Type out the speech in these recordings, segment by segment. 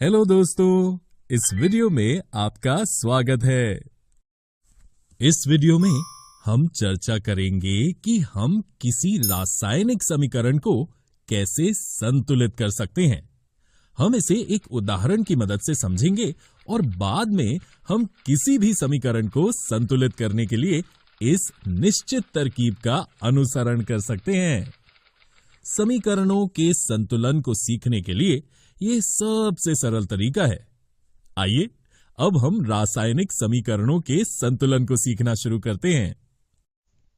Hello दोस्तों, इस video में आपका स्वागत है। इस वीडियो में हम चर्चा करेंगे कि हम किसी रासायनिक समीकरण को कैसे संतुलित कर सकते हैं। हम इसे एक उदाहरण की मदद से समझेंगे और बाद में हम किसी भी समीकरण को संतुलित करने के लिए इस निश्चित तरकीब का अनुसरण कर सकते हैं। समीकरणों के संतुलन को सीखने के लिए यह सबसे सरल तरीका है। आइए अब हम रासायनिक समीकरणों के संतुलन को सीखना शुरू करते हैं।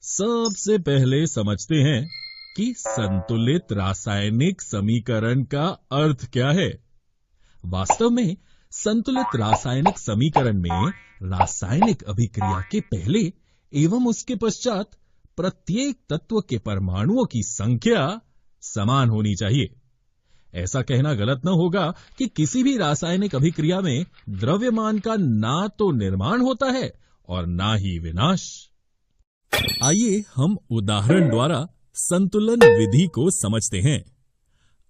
सबसे पहले समझते हैं कि संतुलित रासायनिक समीकरण का अर्थ क्या है। वास्तव में संतुलित रासायनिक समीकरण में रासायनिक अभिक्रिया के पहले एवं उसके पश्चात प्रत्येक तत्व के परमाणुओं की संख्या समान होनी चाहिए। ऐसा कहना गलत न होगा कि किसी भी रासायनिक अभिक्रिया में द्रव्यमान का ना तो निर्माण होता है और ना ही विनाश। आइए हम उदाहरण द्वारा संतुलन विधि को समझते हैं।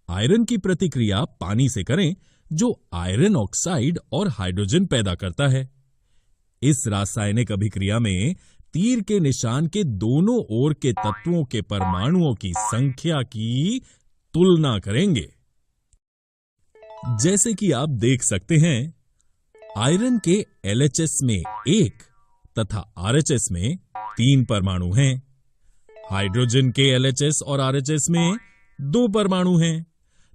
आयरन की प्रतिक्रिया पानी से करें जो आयरन ऑक्साइड और हाइड्रोजन पैदा करता है। इस रासायनिक अभिक्रिया में तीर के निशान के दोनों ओर के तत्वों के परमाणुओं की संख्या की तुलना करेंगे। जैसे कि आप देख सकते हैं, आयरन के LHS में 1 तथा RHS में 3 परमाणु हैं। हाइड्रोजन के LHS और RHS में 2 परमाणु हैं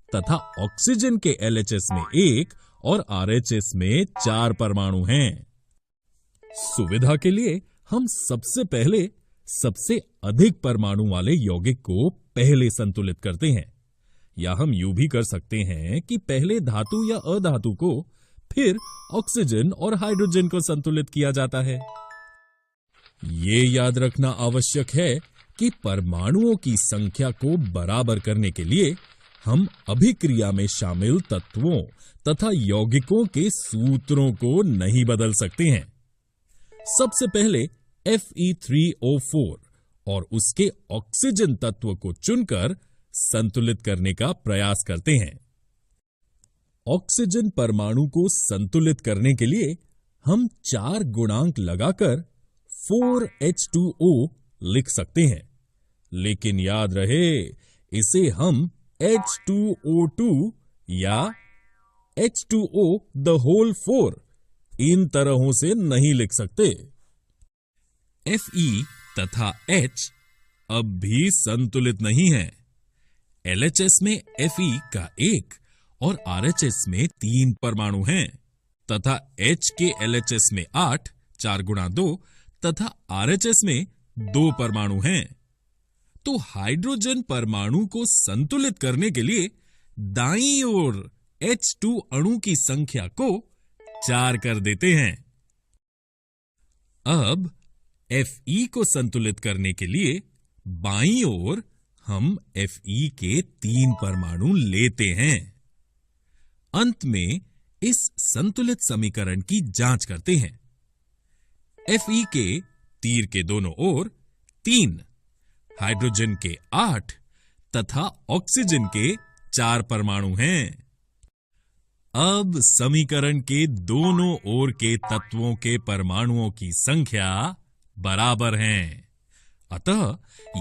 तथा ऑक्सीजन के LHS में 1 और RHS में 4 परमाणु हैं। सुविधा के लिए हम सबसे पहले सबसे अधिक परमाणु वाले यौगिक को पहले संतुलित करते हैं, या हम यूं भी कर सकते हैं कि पहले धातु या अधातु को, फिर ऑक्सीजन और हाइड्रोजन को संतुलित किया जाता है। ये याद रखना आवश्यक है कि परमाणुओं की संख्या को बराबर करने के लिए हम अभिक्रिया में शामिल तत्वों तथा यौगिकों के सूत्रों को नहीं बदल सकते हैं। सबसे पहले Fe3O4 और उसके ऑक्सीजन तत्व को चुनकर संतुलित करने का प्रयास करते हैं। ऑक्सीजन परमाणु को संतुलित करने के लिए हम 4 गुणांक लगाकर 4H2O लिख सकते हैं, लेकिन याद रहे इसे हम H2O2 या H2O the whole 4 इन तरहों से नहीं लिख सकते। Fe तथा H अब भी संतुलित नहीं है। LHS में Fe का 1 और RHS में 3 परमाणु हैं तथा H के LHS में 8 4 गुणा 2 तथा RHS में 2 परमाणु हैं। तो हाइड्रोजन परमाणु को संतुलित करने के लिए दाईं ओर H2 अणु की संख्या को 4 कर देते हैं। अब Fe को संतुलित करने के लिए बाईं ओर हम Fe के 3 परमाणु लेते हैं। अंत में इस संतुलित समीकरण की जांच करते हैं। Fe के तीर के दोनों ओर 3, हाइड्रोजन के 8 तथा ऑक्सीजन के 4 परमाणु हैं। अब समीकरण के दोनों ओर के तत्वों के परमाणुओं की संख्या बराबर हैं। अतः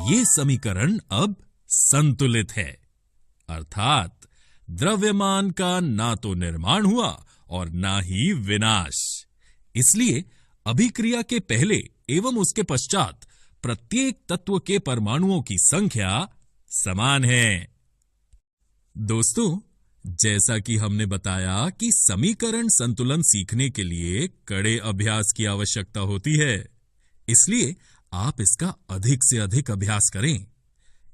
ये समीकरण अब संतुलित है, अर्थात द्रव्यमान का ना तो निर्माण हुआ और ना ही विनाश। इसलिए अभिक्रिया के पहले एवं उसके पश्चात प्रत्येक तत्व के परमाणुओं की संख्या समान है। दोस्तों, जैसा कि हमने बताया कि समीकरण संतुलन सीखने के लिए कड़े अभ्यास की आवश्यकता होती है, इसलिए आप इसका अधिक से अधिक अभ्यास करें।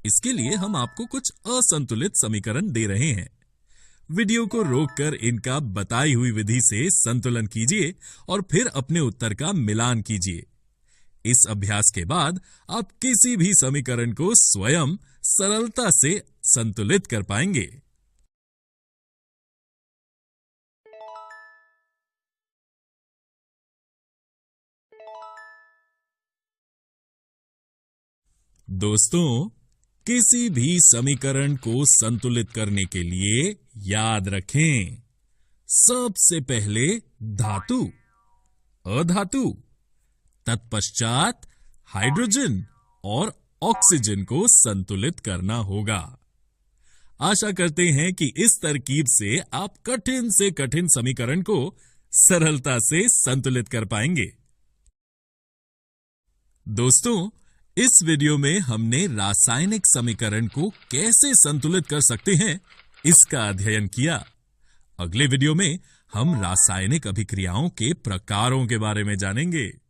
इसके लिए हम आपको कुछ असंतुलित समीकरण दे रहे हैं। वीडियो को रोककर इनका बताई हुई विधि से संतुलन कीजिए और फिर अपने उत्तर का मिलान कीजिए। इस अभ्यास के बाद आप किसी भी समीकरण को स्वयं सरलता से संतुलित कर पाएंगे। दोस्तों, किसी भी समीकरण को संतुलित करने के लिए याद रखें, सबसे पहले धातु, अधातु, तत्पश्चात हाइड्रोजन और ऑक्सीजन को संतुलित करना होगा। आशा करते हैं कि इस तरकीब से आप कठिन से कठिन समीकरण को सरलता से संतुलित कर पाएंगे। दोस्तों, इस वीडियो में हमने रासायनिक समीकरण को कैसे संतुलित कर सकते हैं, इसका अध्ययन किया। अगले वीडियो में हम रासायनिक अभिक्रियाओं के प्रकारों के बारे में जानेंगे।